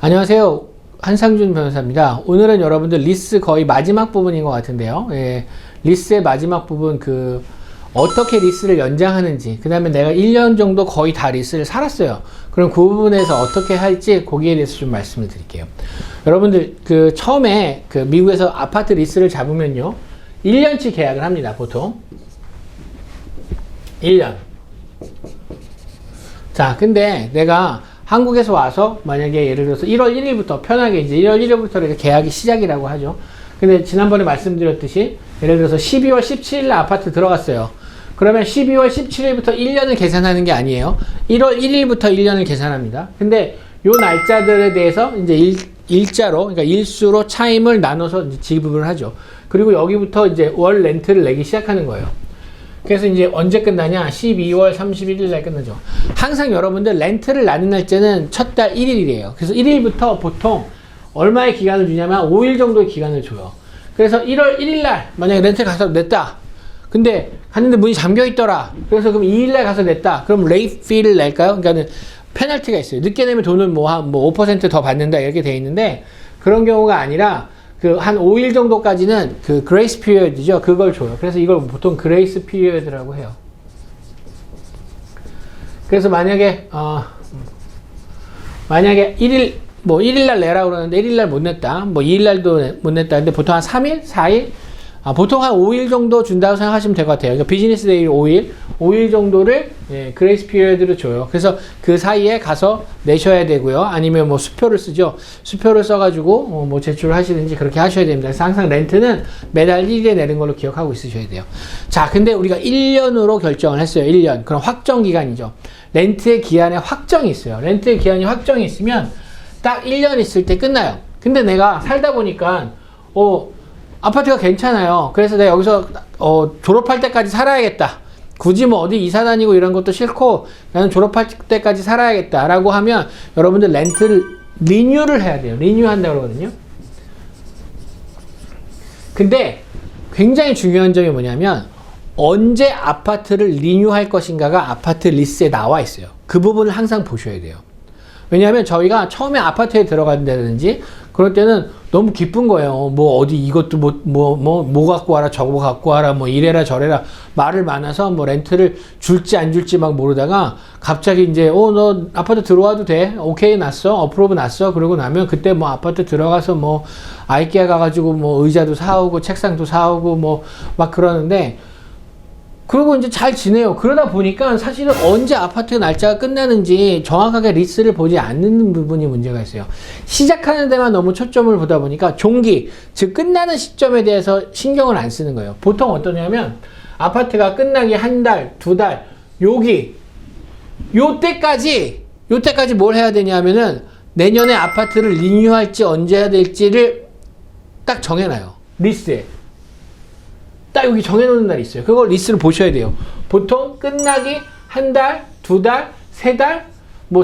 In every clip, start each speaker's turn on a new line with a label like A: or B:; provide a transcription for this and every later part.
A: 안녕하세요. 한상준 변호사입니다. 오늘은 여러분들 리스 거의 마지막 부분인 것 같은데요. 예, 리스의 마지막 부분 어떻게 리스를 연장하는지, 그 다음에 내가 1년 정도 거의 다 리스를 살았어요. 그럼 그 부분에서 어떻게 할지 거기에 대해서 좀 말씀을 드릴게요. 여러분들 처음에 미국에서 아파트 리스를 잡으면요 1년치 계약을 합니다. 보통 1년. 자, 근데 내가 한국에서 와서 만약에 예를 들어서 1월 1일부터 편하게 이제 1월 1일부터 이렇게 계약이 시작이라고 하죠. 근데 지난번에 말씀드렸듯이 예를 들어서 12월 17일 아파트 들어갔어요. 그러면 12월 17일부터 1년을 계산하는 게 아니에요. 1월 1일부터 1년을 계산합니다. 근데 요 날짜들에 대해서 이제 일자로, 그러니까 일수로 차임을 나눠서 이제 지급을 하죠. 그리고 여기부터 이제 월 렌트를 내기 시작하는 거예요. 그래서 이제 언제 끝나냐? 12월 31일 날 끝나죠. 항상 여러분들 렌트를 나눈 날짜는 첫 달 1일이에요. 그래서 1일부터 보통 얼마의 기간을 주냐면 5일 정도의 기간을 줘요. 그래서 1월 1일 날 만약에 렌트 가서 냈다. 근데 갔는데 문이 잠겨 있더라. 그래서 그럼 2일 날 가서 냈다. 그럼 레이트 피를 낼까요? 그러니까는 페널티가 있어요. 늦게 내면 돈을 한 5% 더 받는다 이렇게 돼 있는데 그런 경우가 아니라 한 5일 정도까지는 그레이스 피리어드죠. 그걸 줘요. 그래서 이걸 보통 그레이스 피리어드라고 해요. 그래서 만약에 1일 날 내라고 그러는데 1일 날 못 냈다. 2일 날도 못 냈다. 근데 보통 한 3일? 4일? 보통 한 5일 정도 준다고 생각하시면 될 것 같아요. 그러니까 비즈니스 데이 5일 정도를 그레이스 피리어드로 줘요. 그래서 그 사이에 가서 내셔야 되고요. 아니면 수표를 쓰죠. 수표를 써가지고 제출을 하시든지 그렇게 하셔야 됩니다. 그래서 항상 렌트는 매달 1일에 내는 걸로 기억하고 있으셔야 돼요. 자, 근데 우리가 1년으로 결정을 했어요. 1년. 그럼 확정 기간이죠. 렌트의 기한에 확정이 있어요. 렌트의 기한이 확정이 있으면 딱 1년 있을 때 끝나요. 근데 내가 살다 보니까 아파트가 괜찮아요. 그래서 내가 여기서 졸업할 때까지 살아야겠다. 굳이 어디 이사 다니고 이런 것도 싫고 나는 졸업할 때까지 살아야겠다 라고 하면 여러분들 렌트를 리뉴를 해야 돼요. 리뉴한다고 그러거든요. 근데 굉장히 중요한 점이 뭐냐면 언제 아파트를 리뉴할 것인가가 아파트 리스트에 나와 있어요. 그 부분을 항상 보셔야 돼요. 왜냐하면 저희가 처음에 아파트에 들어간다든지 그럴 때는 너무 기쁜 거예요. 어디 이것도 뭐 갖고 와라, 저거 갖고 와라, 이래라 저래라 말을 많아서 렌트를 줄지 안 줄지 막 모르다가 갑자기 이제 너 아파트 들어와도 돼? 오케이 났어? 어프로브 났어? 그러고 나면 그때 아파트 들어가서 아이케아 가가지고 의자도 사오고 책상도 사오고 막 그러는데 그리고 이제 잘 지내요. 그러다 보니까 사실은 언제 아파트 날짜가 끝나는지 정확하게 리스트를 보지 않는 부분이 문제가 있어요. 시작하는 데만 너무 초점을 보다 보니까 종기, 즉 끝나는 시점에 대해서 신경을 안 쓰는 거예요. 보통 어떠냐면 아파트가 끝나기 한 달, 두 달, 요때까지 뭘 해야 되냐면은 내년에 아파트를 리뉴할지 언제 해야 될지를 딱 정해놔요. 리스트에. 딱 여기 정해놓는 날이 있어요. 그걸 리스트를 보셔야 돼요. 보통 끝나기 한 달, 두 달, 세 달,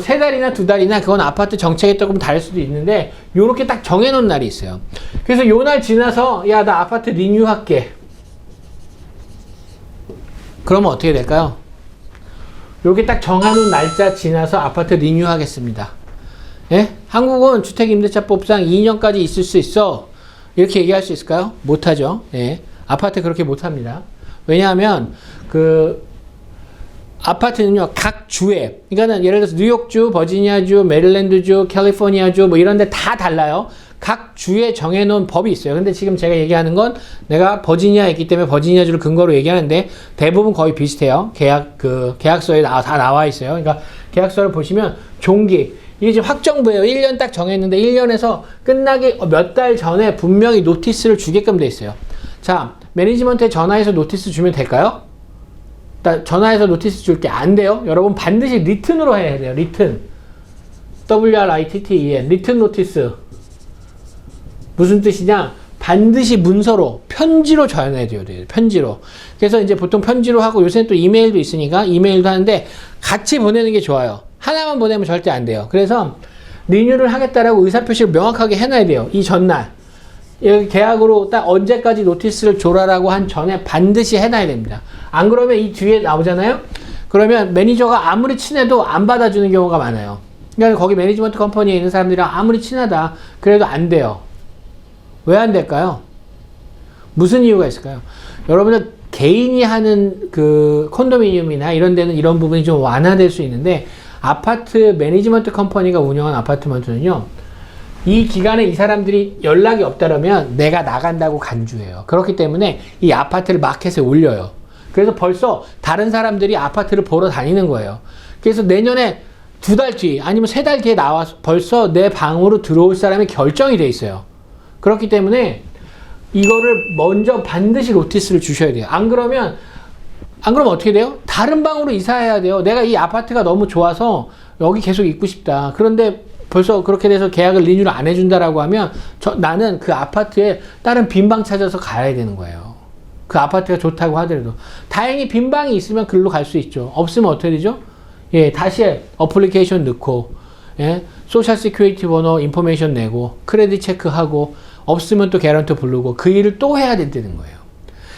A: 세 달이나 두 달이나 그건 아파트 정책에 조금 다를 수도 있는데 요렇게 딱 정해놓은 날이 있어요. 그래서 요 날 지나서 야, 나 아파트 리뉴할게. 그러면 어떻게 될까요? 요렇게 딱 정해놓은 날짜 지나서 아파트 리뉴하겠습니다. 예? 한국은 주택임대차법상 2년까지 있을 수 있어. 이렇게 얘기할 수 있을까요? 못하죠. 예. 아파트 그렇게 못합니다. 왜냐하면 아파트는요 각 주에, 그러니까는 예를 들어서 뉴욕주, 버지니아주, 메릴랜드주, 캘리포니아주 이런 데 다 달라요. 각 주에 정해놓은 법이 있어요. 근데 지금 제가 얘기하는 건 내가 버지니아에 있기 때문에 버지니아주를 근거로 얘기하는데 대부분 거의 비슷해요. 계약서에 다 나와 있어요. 그러니까 계약서를 보시면 종기, 이게 지금 확정부예요. 1년 딱 정했는데 1년에서 끝나기 몇 달 전에 분명히 노티스를 주게끔 돼 있어요. 자, 매니지먼트에 전화해서 노티스 주면 될까요? 전화해서 노티스 줄게 안 돼요. 여러분 반드시 리튼으로 해야 돼요. 리튼. WRITTEN. 리튼 노티스. 무슨 뜻이냐? 반드시 문서로, 편지로 전해야 돼요. 편지로. 그래서 이제 보통 편지로 하고 요새는 또 이메일도 있으니까 이메일도 하는데 같이 보내는 게 좋아요. 하나만 보내면 절대 안 돼요. 그래서 리뉴를 하겠다라고 의사표시를 명확하게 해놔야 돼요. 이 전날. 여기 계약으로 딱 언제까지 노티스를 줘라라고 한 전에 반드시 해놔야 됩니다. 안 그러면 이 뒤에 나오잖아요? 그러면 매니저가 아무리 친해도 안 받아주는 경우가 많아요. 그러니까 거기 매니지먼트 컴퍼니에 있는 사람들이랑 아무리 친하다 그래도 안 돼요. 왜 안 될까요? 무슨 이유가 있을까요? 여러분들 개인이 하는 그 콘도미니엄이나 이런 데는 이런 부분이 좀 완화될 수 있는데, 아파트 매니지먼트 컴퍼니가 운영한 아파트먼트는요, 이 기간에 이 사람들이 연락이 없다라면 내가 나간다고 간주해요. 그렇기 때문에 이 아파트를 마켓에 올려요. 그래서 벌써 다른 사람들이 아파트를 보러 다니는 거예요. 그래서 내년에 2달 뒤 아니면 3달 뒤에 나와서 벌써 내 방으로 들어올 사람이 결정이 돼 있어요. 그렇기 때문에 이거를 먼저 반드시 노티스를 주셔야 돼요. 안 그러면 어떻게 돼요? 다른 방으로 이사해야 돼요. 내가 이 아파트가 너무 좋아서 여기 계속 있고 싶다. 그런데 벌써 그렇게 돼서 계약을 리뉴를 안 해준다라고 하면 나는 그 아파트에 다른 빈 방 찾아서 가야 되는 거예요. 그 아파트가 좋다고 하더라도. 다행히 빈 방이 있으면 글로 갈 수 있죠. 없으면 어떻게 되죠? 예, 다시 어플리케이션 넣고, 예, 소셜 시큐리티 번호 인포메이션 내고, 크레딧 체크하고, 없으면 또 개런터 부르고, 그 일을 또 해야 된다는 거예요.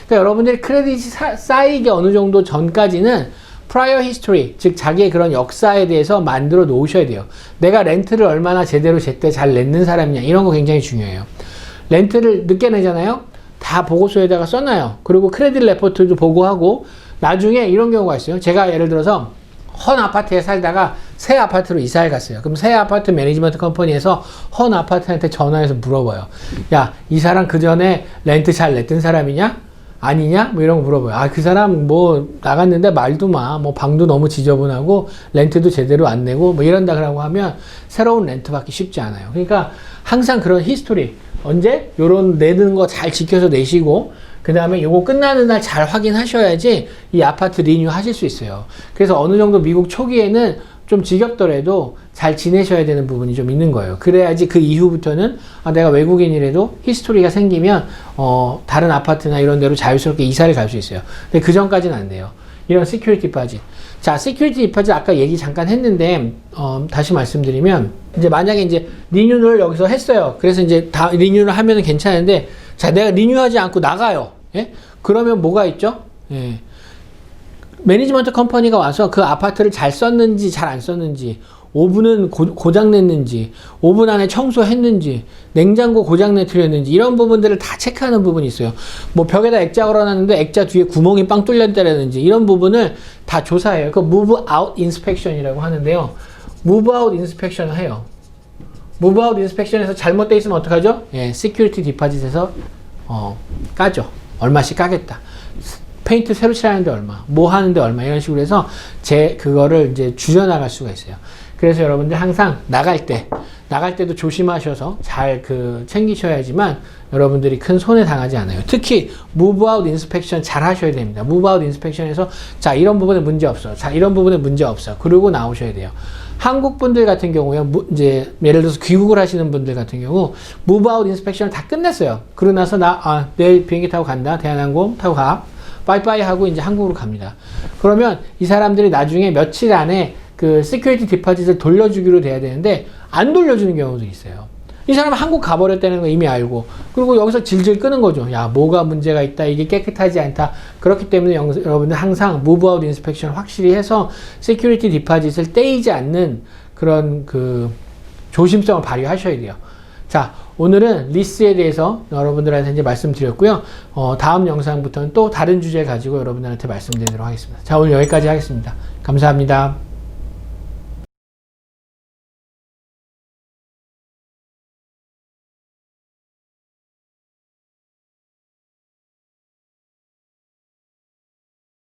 A: 그러니까 여러분들이 크레딧이 쌓이기 어느 정도 전까지는 prior history, 즉 자기의 그런 역사에 대해서 만들어 놓으셔야 돼요. 내가 렌트를 얼마나 제대로 제때 잘 냈는 사람이냐, 이런 거 굉장히 중요해요. 렌트를 늦게 내잖아요? 다 보고서에다가 써놔요. 그리고 크레딧 레포트도 보고하고, 나중에 이런 경우가 있어요. 제가 예를 들어서 헌 아파트에 살다가 새 아파트로 이사를 갔어요. 그럼 새 아파트 매니지먼트 컴퍼니에서 헌 아파트한테 전화해서 물어봐요. 야, 이 사람 그 전에 렌트 잘 냈던 사람이냐? 아니냐? 뭐 이런 거 물어봐요. 아, 그 사람 뭐 나갔는데 말도 마. 뭐 방도 너무 지저분하고 렌트도 제대로 안 내고 뭐 이런다고 하면 새로운 렌트 받기 쉽지 않아요. 그러니까 항상 그런 히스토리, 언제 요런 내는 거 잘 지켜서 내시고, 그 다음에 요거 끝나는 날 잘 확인하셔야지 이 아파트 리뉴 하실 수 있어요. 그래서 어느 정도 미국 초기에는 좀 지겹더라도 잘 지내셔야 되는 부분이 좀 있는 거예요. 그래야지 그 이후부터는 내가 외국인이라도 히스토리가 생기면 다른 아파트나 이런 데로 자유스럽게 이사를 갈 수 있어요. 근데 그 전까지는 안 돼요. 이런 시큐리티 디파짓. 자, 시큐리티 디파짓 아까 얘기 잠깐 했는데 다시 말씀드리면, 이제 만약에 이제 리뉴를 여기서 했어요. 그래서 이제 다 리뉴를 하면은 괜찮은데, 자, 내가 리뉴하지 않고 나가요. 예? 그러면 뭐가 있죠? 예. 매니지먼트 컴퍼니가 와서 그 아파트를 잘 썼는지 잘 안 썼는지, 오븐은 고장 냈는지, 오븐 안에 청소했는지, 냉장고 고장 내트렸는지, 이런 부분들을 다 체크하는 부분이 있어요. 뭐 벽에다 액자 걸어놨는데 액자 뒤에 구멍이 빵 뚫렸다라든지, 이런 부분을 다 조사해요. 그 move out inspection이라고 하는데요. move out inspection을 해요. move out inspection에서 잘못돼 있으면 어떡하죠? 예, security deposit에서 까죠. 얼마씩 까겠다. 페인트 새로 칠하는데 얼마, 뭐 하는데 얼마, 이런 식으로 해서 그거를 이제 줄여나갈 수가 있어요. 그래서 여러분들 항상 나갈 때도 조심하셔서 잘 챙기셔야지만 여러분들이 큰 손해 당하지 않아요. 특히 move out inspection 잘 하셔야 됩니다. move out inspection에서 자, 이런 부분에 문제 없어. 자, 이런 부분에 문제 없어. 그러고 나오셔야 돼요. 한국 분들 같은 경우에 이제 예를 들어서 귀국을 하시는 분들 같은 경우 move out inspection을 다 끝냈어요. 그러고 나서 내일 비행기 타고 간다. 대한항공 타고 가. 빠이빠이 하고 이제 한국으로 갑니다. 그러면 이 사람들이 나중에 며칠 안에 그 시큐리티 디파짓을 돌려주기로 돼야 되는데 안 돌려주는 경우도 있어요. 이 사람은 한국 가버렸다는 거 이미 알고, 그리고 여기서 질질 끄는 거죠. 야, 뭐가 문제가 있다, 이게 깨끗하지 않다. 그렇기 때문에 여러분들 항상 move out inspection 확실히 해서 시큐리티 디파짓을 떼이지 않는 그런 조심성을 발휘하셔야 돼요. 자, 오늘은 리스에 대해서 여러분들한테 이제 말씀드렸고요. 다음 영상부터는 또 다른 주제 가지고 여러분들한테 말씀드리도록 하겠습니다. 자, 오늘 여기까지 하겠습니다. 감사합니다.